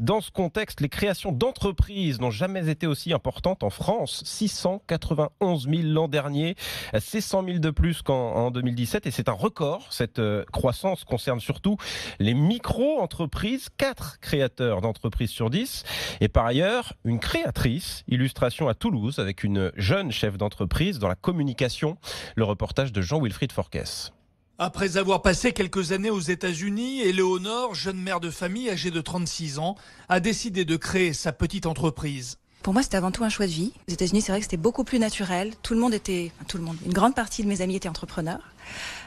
Dans ce contexte, les créations d'entreprises n'ont jamais été aussi importantes en France. 691 000 l'an dernier, c'est 100 000 de plus qu'en 2017 et c'est un record. Cette croissance concerne surtout les micro-entreprises, 4 créateurs d'entreprises sur 10. Et par ailleurs, une créatrice, illustration à Toulouse avec une jeune chef d'entreprise dans la communication. Le reportage de Jean-Wilfried Forquès. Après avoir passé quelques années aux États-Unis, Éléonore, jeune mère de famille âgée de 36 ans, a décidé de créer sa petite entreprise. Pour moi, c'était avant tout un choix de vie. Aux États-Unis, c'est vrai que c'était beaucoup plus naturel. Une grande partie de mes amis étaient entrepreneurs.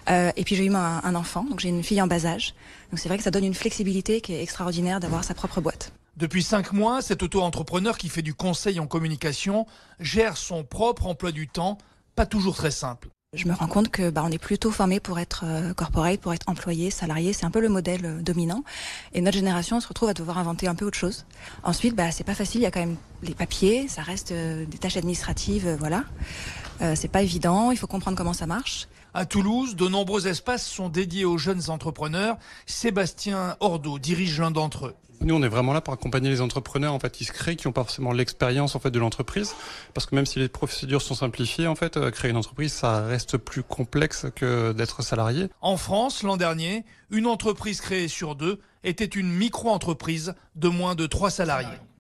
Et puis j'ai eu un enfant, donc j'ai une fille en bas âge. Donc c'est vrai que ça donne une flexibilité qui est extraordinaire d'avoir sa propre boîte. Depuis 5 mois, cet auto-entrepreneur qui fait du conseil en communication gère son propre emploi du temps, pas toujours très simple. Je me rends compte que on est plutôt formé pour être corporate, pour être employé, salarié. C'est un peu le modèle dominant. Et notre génération se retrouve à devoir inventer un peu autre chose. Ensuite, c'est pas facile. Il y a quand même les papiers. Ça reste des tâches administratives, voilà. C'est pas évident. Il faut comprendre comment ça marche. À Toulouse, de nombreux espaces sont dédiés aux jeunes entrepreneurs. Sébastien Ordeau dirige l'un d'entre eux. Nous, on est vraiment là pour accompagner les entrepreneurs qui se créent, qui n'ont pas forcément l'expérience de l'entreprise, parce que même si les procédures sont simplifiées, créer une entreprise, ça reste plus complexe que d'être salarié. En France, l'an dernier, une entreprise créée sur 2 était une micro-entreprise de moins de 3 salariés.